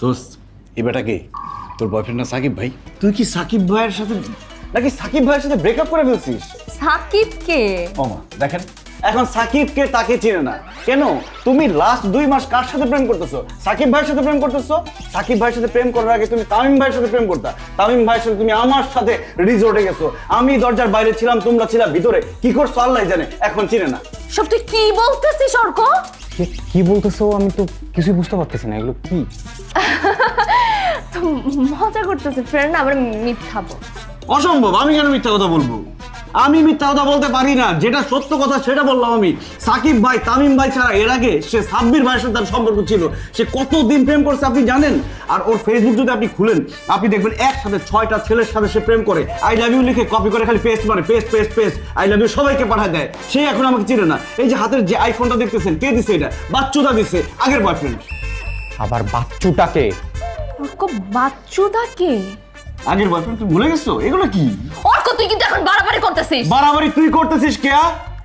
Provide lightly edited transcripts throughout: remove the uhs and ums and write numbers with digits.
দোস্ত এই বেটা কে? তোর বয়ফ্রেন্ড না সাকিব ভাই? তুই কি সাকিব ভাইয়ের সাথে নাকি সাকিব ভাইয়ের সাথে ব্রেকআপ করে ফেলছিস? সাকিব কে? ওমা দেখেন এখন সাকিব কে তাকে চিনে না কেন? তুমি লাস্ট 2 মাস কার সাথে প্রেম করতেছো? সাকিব ভাইয়ের সাথে প্রেম করতেছো। সাকিব ভাইয়ের সাথে প্রেম করার আগে তুমি তামিম ভাইয়ের সাথে প্রেম করতা। তামিম ভাইয়ের সাথে তুমি আমার সাথে রিসোর্টে গেছো। আমি দরজার বাইরে ছিলাম, তোমরা ছিলা ভিতরে। কি করছো আল্লাহ জানে, এখন চিনে না। সব তুই কি বলতেছিস অর্ক? কি বলতেছো? আমি তো কিছুই বুঝতে পারতেছি না, এগুলো কি? তো মজা করতেছে ফ্রেন্ড, আবার মিথ্যা বল। অসম্ভব, আমি কেন মিথ্যা কথা বলবো? আমি মিথ্যা কথা বলতে পারি না, যেটা সত্য কথা সেটা বললাম আমি। সাকিব ভাই তামিম ভাই ছাড়া এর আগে সে সাব্বির ভাইয়ের সাথে তার সম্পর্ক ছিল। সে কতদিন প্রেম করছে আপনি জানেন? আর ওর ফেসবুক যদি আপনি খুলেন আপনি দেখবেন একসাথে 6টা ছেলের সাথে সে প্রেম করে। আই লাভ ইউ লিখে কপি করে খালি পেস্ট মানে পেস্ট আই লাভ ইউ সবাইকে পাঠায় দেয়। সে এখন আমাকে চিনে না। এই যে হাতের যে আইফোনটা দেখতেছেন, কে দিছে এটা? বাচ্চুদা দিছে, আগের বয়ফ্রেন্ড। আবার বাচ্চুটাকে? অর্ক বাচ্চুদা কে? আগের বয়ফ্রেন্ড। তুমি ভুলে গেছো? এগুলো কি অর্ক? তুই কিন্তু এখন বাড়াবাড়ি করতেছিস। বাড়াবাড়ি তুই করতেছিস কে?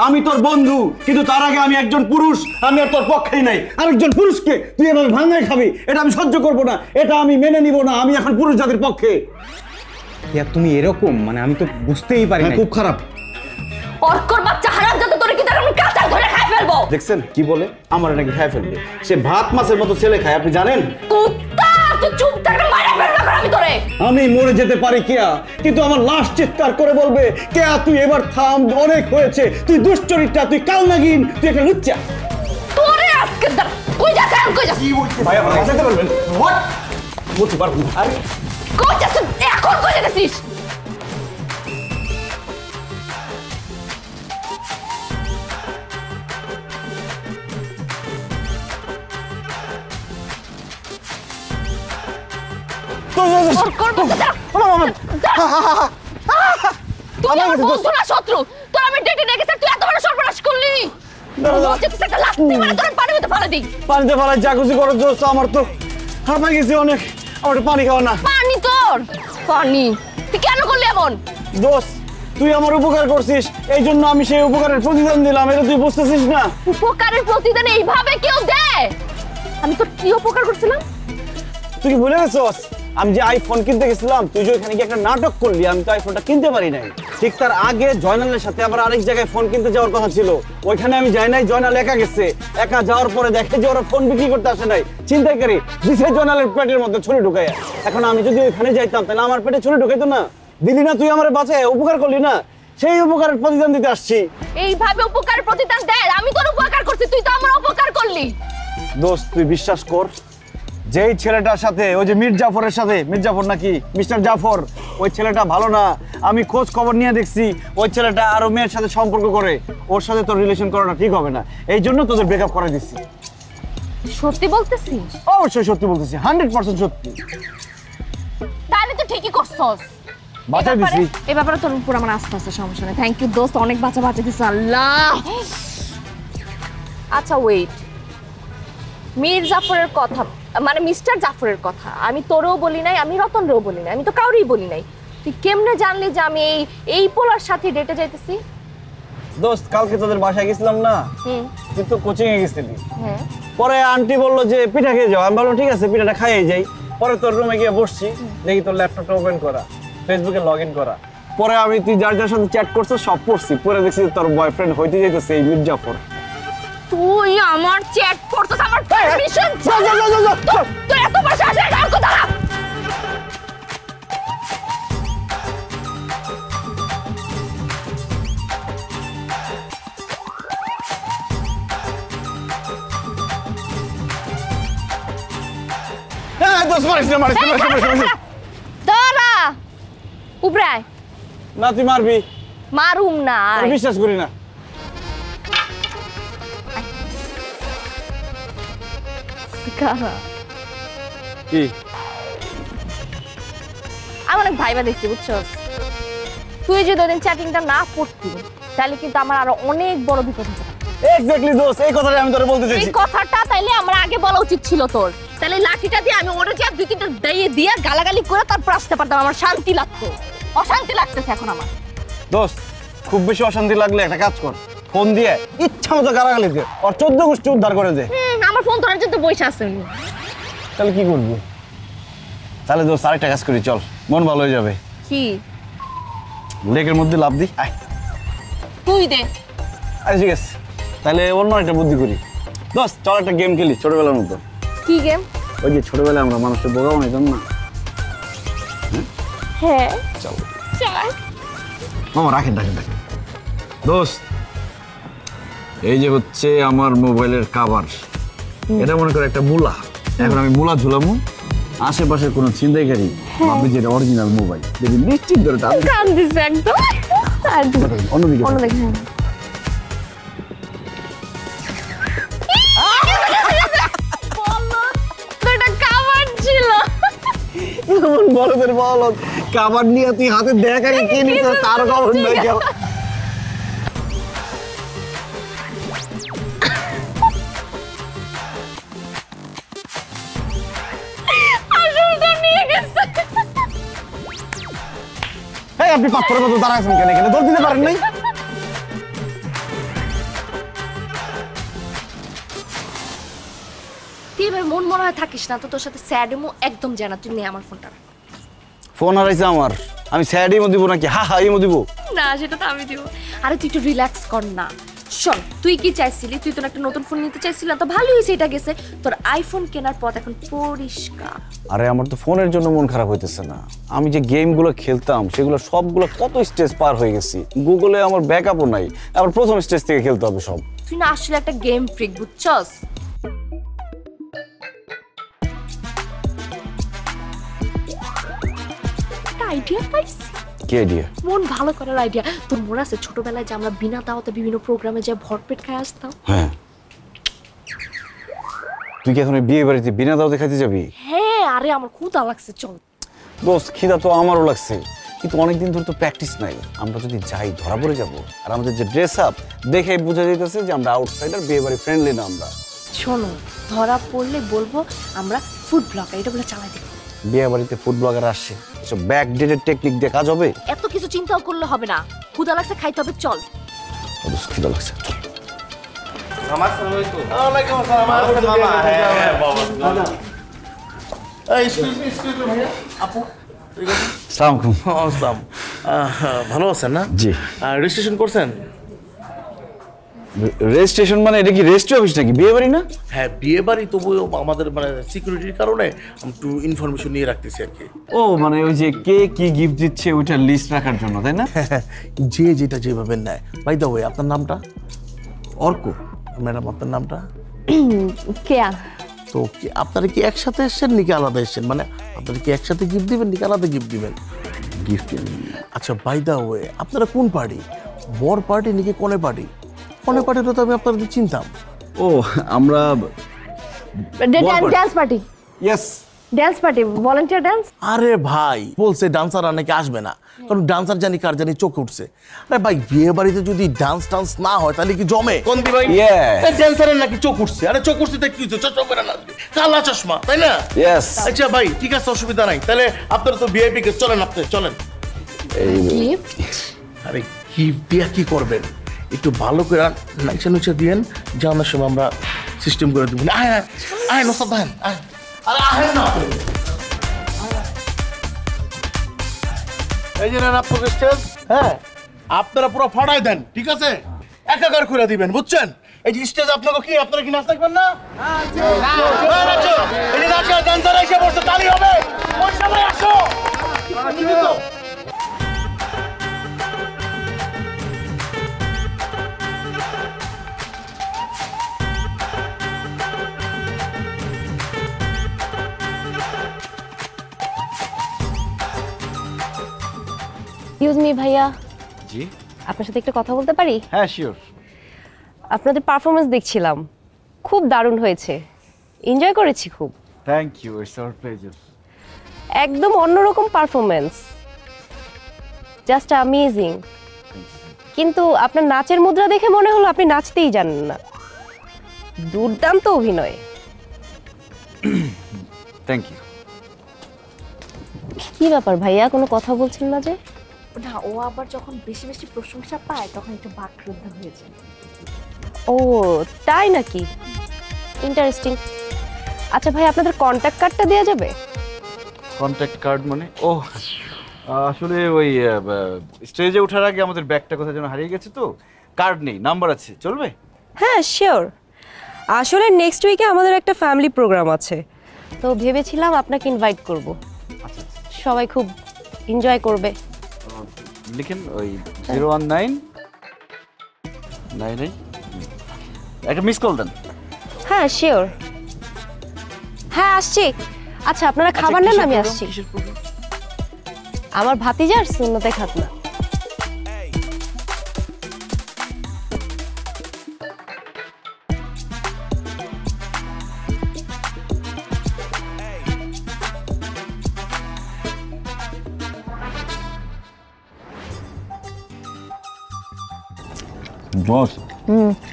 আমি তোর বন্ধু, কিন্তু তার আগে আমি একজন পুরুষ। আমি আর তোর পক্ষেই নাই। আরেকজন পুরুষকে তুই এভাবে ভাঙায় খাবি, এটা আমি সহ্য করবো না, এটা আমি মেনে নিব না। আমি এখন পুরুষ জাতির পক্ষে। তুমি এরকম, মানে আমি তো বুঝতেই পারি না। খুব খারাপ। অর্কর বাচ্চা হারাম যাতে তোরে কি তার আমি কাঁচা ধরে খাই ফেলবো। দেখছেন কি বলে? আমার নাকি খাই ফেলবে। সে ভাত মাছের মতো ছেলে খায়, আপনি জানেন? কুত্তা, তুই চুপ থাক, মারা ফেলবো আমি তোরে। আমি মরে যেতে পারি কেয়া, কিন্তু আমার লাশ চিৎকার করে বলবে, কেয়া তুই এবার থাম, অনেক হয়েছে। তুই দুশ্চরিত্রা, তুই কালনাগিন, তুই একটা লুচ্চা। তোরে আজকে কই যা কাম কই যা? ভাই আপনি বাঁচাতে পারবেন? হোয়াট বলতে পারবো না। আরে কই যা তুই এখন কই যাচ্ছিস? শত্রু তোর আমি ডেটে ডেকেছি, তুই এত বড় সর্বনাশ করলি। পানিতে ফেলাই যা খুশি করো দোস্ত, আমার তো হাঁপাই গেছি অনেক। আমার পানি খাওয়া না। পানি তোর পানি? তুই কেন করলি এমন? দোস্ত তুই আমার উপকার করছিস, এই জন্য আমি সেই উপকারের প্রতিদান দিলাম। এটা তুই বুঝতেছিস না? উপকারের প্রতিদান এইভাবে কেউ দেয়? আমি তোর কি উপকার করছিলাম? তুই কি ভুলে গেছস? আমি যে আইফোন কিনতে গেছিলাম, তুই যে ওখানে গিয়ে একটা নাটক করলি, আমি তো আইফোনটা কিনতে পারি নাই। ঠিক তার আগে জয়নালের সাথে আবার আরেক জায়গায় ফোন কিনতে যাওয়ার কথা ছিল, ওইখানে আমি যাই নাই। জয়নাল একা গেছে। একা যাওয়ার পরে দেখে যে ওরা ফোন বিক্রি করতে আসে নাই, ছিনতাইকারী দিছে জয়নালের পেটের মধ্যে ছুরি ঢুকাইয়া। এখন আমি যদি ওইখানে যাইতাম তাহলে আমার পেটে ছুরি ঢুকাইতো না। দিলি না তুই আমার বাঁচায়, উপকার করলি না, সেই উপকারের প্রতিদান দিতে আসছি। এইভাবে উপকারের প্রতিদান দেয়? আমি তোর উপকার করছি, তুই তো আমার উপকার করলি। দোস্ত তুই বিশ্বাস কর, যেই ছেলেটার সাথে ওই যে মীর জাফরের সাথে, মীর জাফর নাকি মিস্টার জাফর, ওই ছেলেটা ভালো না। আমি খোঁজ খবর নিয়ে দেখছি ওই ছেলেটা আরো মেয়ের সাথে সম্পর্ক করে। ওর সাথে তোর রিলেশন করাটা ঠিক হবে না, এই জন্য তোদের ব্রেকআপ করে দিচ্ছি। সত্যি বলতেছিস? অবশ্যই সত্যি বলতেছি, 100% সত্যি। তাহলে তো ঠিকই করছস, বাঁচাই দিছি। এই ব্যাপারে তোর উপর আমার আস্থা আছে, সমস্যা নেই। থ্যাংক ইউ দোস্ত, অনেক বাঁচা দিছিস। আল্লাহ। আচ্ছা ওয়েট, মীর জাফরের কথা মানে মিস্টার জাফরের কথা আমি তোরেও বলি নাই, আমি রতনরেও বলি নাই, আমি তো কাউরেই বলি নাই। তুই কেমনে জানলি যে আমি এই পোলার সাথে ডেটে যাইতেছি? দোস্ত কালকে তোদের বাসায় গেছিলাম না, তুই তো কোচিং এ গেছিলি। হ্যাঁ। পরে আন্টি বললো যে পিঠা খেয়ে যাও। আমি বললাম ঠিক আছে পিঠাটা খাইয়ে যাই। পরে তোর রুমে গিয়ে বসছি, দেখি তোর ল্যাপটপটা ওপেন করা, ফেসবুকে লগ ইন করা। পরে আমি তুই যার যার সাথে চ্যাট করছিস সব পড়ছি। পরে দেখছি তোর বয়ফ্রেন্ড হইতে যাইতেছে এই মীর জাফর। তুই আমার চ্যাট পড়ছস, আমার পারমিশন তুই এত বড় সাহস আর কথা না। হ্যাঁ দোস্ত মারিস না, মারিস না। দাঁড়া, উপরায় না তুই মারবি। মারুম না, আমি বিশ্বাস করি না। কি আমি অনেক ভাইবা দেখছি বুঝছস। তুই যদি ওদিন চ্যাটিংটা না করতি তাহলে কিন্তু আমার আরো অনেক বড় বিপদ হতো। এক্স্যাক্টলি দোস্ত, এই কথাটাই আমি তোরে বলতে চাইছি। এই কথাটা তাইলে আমার আগে বলা উচিত ছিল তোর। তাহলে লাঠিটা দিয়ে আমি ওরে যা 2-3টা দিয়ে গালাগালি করে তারপর আসতে পারতাম, আমার শান্তি লাগতো। অশান্তি লাগতেছে এখন আমার। দোস্ত খুব বেশি অশান্তি লাগলে একটা কাজ কর, ফোন দিয়ে ইচ্ছা মতো গালাগালি দে, আর 14 গোষ্ঠী উদ্ধার করে দে। আমার ফোন তোর জন্য বসে আছে। তাহলে কি করবি? তাহলে দোস্ত আরেকটা কাজ করি, চল, মন ভালো হয়ে যাবে। কি? লেকের মধ্যে লাফ দি, আয়। তুই দে। আচ্ছা ঠিক আছে, তাহলে অন্য একটা বুদ্ধি করি। দোস্ত চল একটা গেম খেলি ছোটবেলার মতো। কি গেম? ওই যে ছোটবেলায় আমরা মানুষের বোকা বানাইতাম না। হ্যাঁ চল চল। মামা রাখেন রাখেন রাখেন। দোস্ত এই যে হচ্ছে আমার মোবাইলের কভার, এটা মনে করে একটা মুলা। এখন আমি মুলা ঝুলামু, আশেপাশের কোনো ছিনতাইকারী ভাববে যে এটা অরিজিনাল মোবাইল, দেখবি নিশ্চিত ধরে টান কান দিছে একদম। আর অন্যদিকে অন্যদিকে বড়দের বল কাবার নিয়ে তুই হাতে দেখালি কে নিতে তার খবর নাই কেউ। এই আপনি পাথরের মতো দাঁড়ায় আছেন কেন? এখানে দৌড় দিতে পারেন নাই? তুই ভাই মন মনে হয় থাকিস না তো, তোর সাথে স্যাড এমো একদম জানা। তুই নে আমার ফোনটা। ফোন হারাইছে আমার, আমি স্যাড ইমো দিব নাকি হা হা ইমো দিব? না সেটা তো আমি দিব। আরে তুই একটু রিল্যাক্স কর না। শোন, তুই কি চাইছিলি? তুই তো একটা নতুন ফোন নিতে চাইছিলি, তো ভালোই হয়েছে, এটা গেছে। তোর আইফোন কেনার পথ এখন পরিষ্কার। আরে আমার তো ফোনের জন্য মন খারাপ হইতেছে না, আমি যে গেমগুলো খেলতাম সেগুলো সবগুলো কত স্টেজ পার হয়ে গেছি, গুগলে আমার ব্যাকআপও নাই, আবার প্রথম স্টেজ থেকে খেলতে হবে সব। তুই না আসলে একটা গেম ফ্রিক, বুঝছস? আইডিয়া পাইছি। কি আইডিয়া? মন ভালো করার আইডিয়া। তোর মনে আছে ছোটবেলায় যে আমরা বিনা দাওয়াতে বিভিন্ন প্রোগ্রামে যে ভরপেট খাই আসতাম? হ্যাঁ, তুই কি এখন বিয়ে বাড়িতে বিনা দাওয়াতে খাইতে যাবি? হ্যাঁ, আরে আমার ক্ষুধা লাগছে, চল। দোস্ত খিদা তো আমারও লাগছে, কিন্তু অনেকদিন ধরে তো প্র্যাকটিস নাই। আমরা যদি যাই ধরা পড়ে যাব, আর আমাদের যে ড্রেস আপ দেখে বোঝা যাইতেছে যে আমরা আউটসাইডার, বিয়ে বাড়ি ফ্রেন্ডলি না আমরা। শোনো, ধরা পড়লে বলবো আমরা ফুড ব্লগার, এটা বলে চালাই দেবো। বিয়ে বাড়িতে ফুড ব্লগার আসে, এসব ব্যাকডেটেড টেকনিক দিয়ে কাজ হবে? এত কিছু চিন্তাও করলে হবে না, ক্ষুধা লাগছে, খাইতে হবে, চল। দোস্ত খিদা লাগছে, চল। ভালো আছেন না? জি। রেজিস্ট্রেশন করছেন? রেজিস্ট্রেশন মানে এটা কি রেজিস্ট্রি অফিস নাকি, বিয়ে বাড়ি না? হ্যাঁ, বিয়ে বাড়ি, তবুও আমাদের মানে সিকিউরিটির কারণে একটু ইনফরমেশন নিয়ে রাখতেছি আর কি। ও মানে ওই যে কে কি গিফট দিচ্ছে ওইটার লিস্ট রাখার জন্য, তাই না? যে যেটা যেভাবে নেয়। বাই দ্য ওয়ে, আপনার নামটা? অর্ক। ম্যাডাম, আপনার নামটা? কেয়া। তো আপনারা কি একসাথে এসছেন নাকি আলাদা এসছেন? মানে আপনারা কি একসাথে গিফট দিবেন নাকি আলাদা গিফট দিবেন? গিফট। আচ্ছা, বাই দ্য ওয়ে, আপনারা কোন পার্টি? বর পার্টি নাকি কনে পার্টি? কনে পার্টিটা তো আমি আপনাদের চিনতাম। ও আমরা dance party. Yes, dance party, volunteer dance. আরে ভাই, বলছে ডান্সার নাকি আসবে না, কারণ ডান্সার জানি কার জানি চোখে উঠছে। আরে ভাই, বিয়ে বাড়িতে যদি ডান্স টান্স না হয় তাহলে কি জমে? কোন দি ভাই? ডান্সারের নাকি চোখ উঠছে। আরে চোখ উঠছে তাই কি হচ্ছে? চশমা পরে না, কালা চশমা, তাই না? ইয়েস। আচ্ছা ভাই, ঠিক আছে, অসুবিধা নাই। তাহলে আপনারা তো ভিআইপি কে চলেন, আপনি চলেন। গিফট? আরে গিফট দিয়া কি করবেন? একটু ভালো করে নাইচা নুচা দিয়েন, জানার সময় আমরা সিস্টেম করে দেবো। আয় আয় আয়, নসাদ আয় আয়। আরে আয় না, এই যে নেন আপনাদের স্টেজ। হ্যাঁ, আপনারা পুরো ফাটাই দেন, ঠিক আছে? একাকার করে দিবেন, বুঝছেন? এই যে স্টেজ আপনাকে কি, আপনারা কি নাচ থাকবেন না? নাচো, এই যে নাচো, ডান্সার এসে বসে, তালি হবে। ওই সময় আসো। এক্সকিউজ মি ভাইয়া, জি। আপনার সাথে একটা কথা বলতে পারি? হ্যাঁ শিওর। আপনাদের পারফরমেন্স দেখছিলাম, খুব দারুণ হয়েছে, এনজয় করেছি খুব। Thank you, it's our pleasure. একদম অন্যরকম পারফরমেন্স, জাস্ট অ্যামেজিং। কিন্তু আপনার নাচের মুদ্রা দেখে মনে হলো আপনি নাচতেই জানেন না। দুর্দান্ত অভিনয়। Thank you. কি ব্যাপার ভাইয়া, কোনো কথা বলছেন না যে? না, ও আবার যখন বেশি বেশি প্রশংসা পায় তখন একটু বাকরুদ্ধ হয়ে যায়। ও তাই নাকি? ইন্টারেস্টিং। আচ্ছা ভাই, আপনাদের কন্ট্যাক্ট কার্ডটা দেওয়া যাবে? কন্ট্যাক্ট কার্ড মানে ও আসলে ওই স্টেজে ওঠার আগে আমাদের ব্যাগটা কোথায় যেন হারিয়ে গেছে তো, কার্ড নেই, নাম্বার আছে, চলবে? হ্যাঁ শিওর। আসলে নেক্সট উইকে আমাদের একটা ফ্যামিলি প্রোগ্রাম আছে, তো ভেবেছিলাম আপনাকে ইনভাইট করব। আচ্ছা সবাই খুব এনজয় করবে। লিখেন ওই 019 একটা মিস কল দেন। হ্যাঁ শিওর। হ্যাঁ আসছি। আচ্ছা আপনারা খাবার নেন, আমি আসছি। আমার ভাতিজার সুন্নতে খাতনা। বস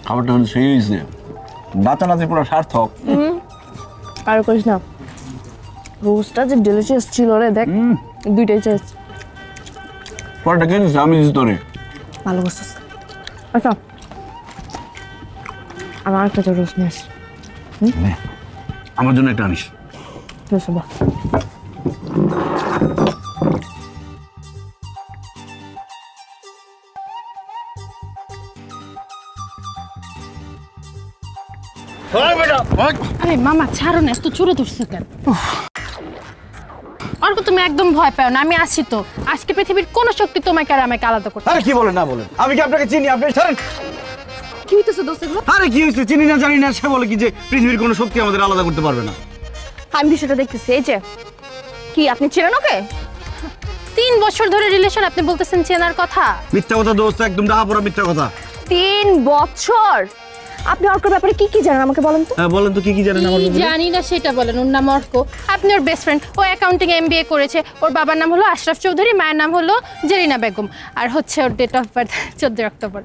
খাবারটা হলে সেই হয়েছে, নাচানাচি পুরো সার্থক। আর করিস না, রোস্টটা যে ডেলিশিয়াস ছিল রে, দেখ দুইটাই চেয়েছ। পরটা কিনেছি আমি তোরে, ভালো করছিস। আচ্ছা আমার একটা রোস্ট নিয়ে আসি। আমার জন্য একটা আনিস। বাহ আরে মামা ছাড়ো না, এত চুরে ধরছে কেন? অর্ক তুমি একদম ভয় পাও না, আমি আছি তো। আজকে পৃথিবীর কোন শক্তি তোমাকে আর আমাকে আলাদা করতে। আরে কি বলেন না বলেন, আমি কি আপনাকে চিনি? আপনি ছাড়েন। কি হইতেছে দোস্ত এগুলো? আরে কি হয়েছে? চিনি না জানি না, সে বলে কি যে পৃথিবীর কোনো শক্তি আমাদের আলাদা করতে পারবে না। আমি বিষয়টা দেখতেছি। এই যে কি আপনি চেনেন ওকে? 3 বছর ধরে রিলেশন, আপনি বলতেছেন চেনার কথা? মিথ্যা কথা দোস্ত, একদম ডাহা পড়া মিথ্যা কথা। 3 বছর? আপনি অর্কের ব্যাপারে কি কি জানেন আমাকে বলেন তো? হ্যাঁ বলেন তো, কি কি জানেন আমার ব্যাপারে? জানি না সেটা বলেন। ওর নাম অর্ক, আপনি ওর বেস্ট ফ্রেন্ড। ও অ্যাকাউন্টিং MBA করেছে। ওর বাবার নাম হলো আশরাফ চৌধুরী, মায়ের নাম হলো জেরিনা বেগম, আর হচ্ছে ওর ডেট অফ বার্থ 14 অক্টোবর।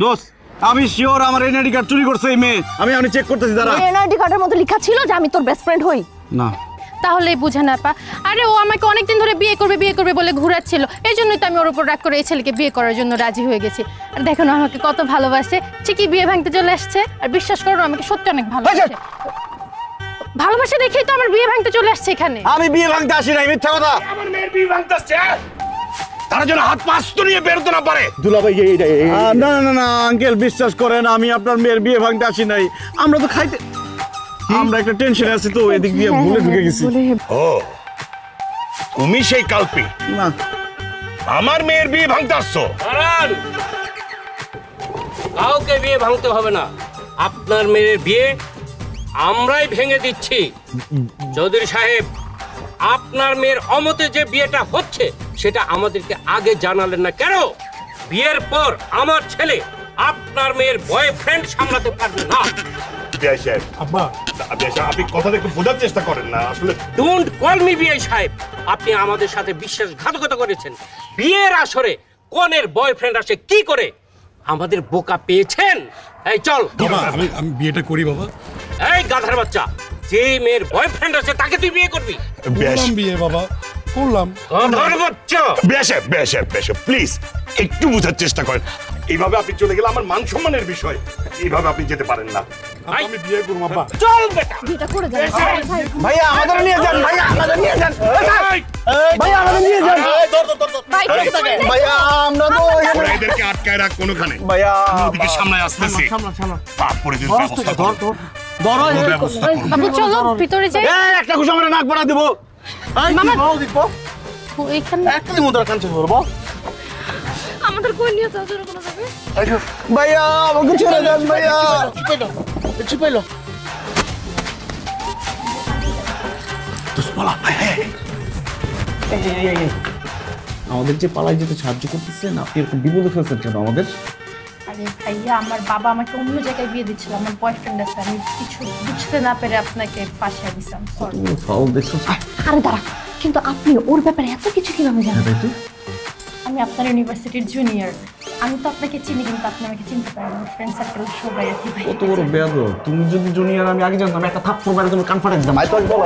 দোস্ত আমি শিওর আমার এনআইডি কার্ড চুরি করছে এই মেয়ে। আমি চেক করতেছি দাঁড়া। এনআইডি কার্ডের মধ্যে লেখা ছিল যে আমি তোর বেস্ট ফ্রেন্ড হই। না তাহলেই বুঝে না পা। আরে ও আমাকে অনেকদিন ধরে বিয়ে করবে বলে ঘুরাচ্ছিল, এই জন্যই তো আমি ওর উপর রাগ করে এই ছেলেকে বিয়ে করার জন্য রাজি হয়ে গেছি। আর দেখো না আমাকে কত ভালোবাসে, ঠিকই বিয়ে ভাঙতে চলে আসছে। আর বিশ্বাস করো আমাকে সত্যি অনেক ভালোবাসে। ভালোবাসে দেখেই তো আমার বিয়ে ভাঙতে চলে আসছে এখানে। আমি বিয়ে ভাঙতে আসি নাই, মিথ্যা কথা। আমার মেয়ের বিয়ে ভাঙতে আসছে, তার জন্য হাত পাঁচ তো নিয়ে বেরোতে না পারে। দুলাভাই না না না আঙ্কেল, বিশ্বাস করেন আমি আপনার মেয়ের বিয়ে ভাঙতে আসি নাই। আমরা তো খাইতে, আমরা একটা টেনশনে আছি তো, এদিক দিয়ে ভুলে ঢুকে গেছি। ও তুমি সেই কালপি? না আমার মেয়ের বিয়ে ভাঙতে আসছো? কাউকে বিয়ে ভাঙতে হবে না, আপনার মেয়ের বিয়ে আমরাই ভেঙে দিচ্ছি। চৌধুরী সাহেব, আপনার মেয়ের অমতে যে বিয়েটা হচ্ছে সেটা আমাদেরকে আগে জানালেন না কেন? বিয়ের পর আমার ছেলে আপনার মেয়ের বয়ফ্রেন্ড সামলাতে পারবে না। আপনি কথাটা একটু বোঝার চেষ্টা করেন না আসলে। ডোন্ট কল মি বিআই সাহেব। আপনি আমাদের সাথে বিশ্বাসঘাতকতা করেছেন। বিয়ের আসরে কনের বয়ফ্রেন্ড আসে কি করে? আমাদের বোকা পেয়েছেন। এই চল বাবা, আমি বিয়েটা করি বাবা। এই গাধার বাচ্চা, যে মেয়ের বয়ফ্রেন্ড আছে তাকে তুই বিয়ে করবি? করলাম বিয়ে বাবা, করলাম। গাধার বাচ্চা, প্লিজ একটু বোঝার চেষ্টা করেন। এইভাবে আপনি চলে গেলে আমার মান সম্মানের বিষয়। এইভাবে আপনি যেতে পারেন না। আমি বিয়ে করব বাবা। চল বেটা। বিয়েটা করে দেন ভাইয়া আমাদের নিয়ে যান, ভাইয়া আমাদের নিয়ে যান, ভাইয়া আমাদের নিয়ে যান। ভাই কিছু থাকে ভাইয়া আমরা তো ওরা এদেরকে আটকায় রাখ কোনখানে। ভাইয়া ওদিকে সামনে আসতেছি। পাপ করে দিন ব্যবস্থা কর। ধরো ব্যবস্থা কর। বাবু চলো ভিতরে যাই। এই একটা ঘুষ আমরা নাক বড়া দেব। মামা দেখবো এখানে একটা মুদ্রা কাঞ্চে ধরবো। আমাদের কই নিয়ে যাও জোরে কোনো যাবে? ভাইয়া আমাকে ছেড়ে দেন ভাইয়া। চিপাইলো আমাদের যে পালাই যেতে সাহায্য করতেছেন, আপনি এরকম বিপদে ফেলছেন কেন আমাদের? আরে ভাইয়া, আমার বাবা আমাকে অন্য জায়গায় বিয়ে দিচ্ছিল, আমার বয়ফ্রেন্ড আছে, আমি কিছু বুঝতে না পেরে আপনাকে ফাঁসিয়ে দিলাম। সরি। ফাউল দেখছো? আরে দাঁড়া, কিন্তু আপনি ওর ব্যাপারে এত কিছু কিভাবে জানেন? আমি আপনার ইউনিভার্সিটির জুনিয়র, আমি তো আপনাকে চিনি, কিন্তু আপনি আমাকে চিনতে পারেন। আমার ফ্রেন্ড সার্কেল সবাই আর কি। ভাই কত বড় বেয়াদব! তুমি যদি জুনিয়র আমি আগে জানতাম, একটা থাপ্পড় মারে তুমি কান ফাটাই দিতাম। আই তো বলো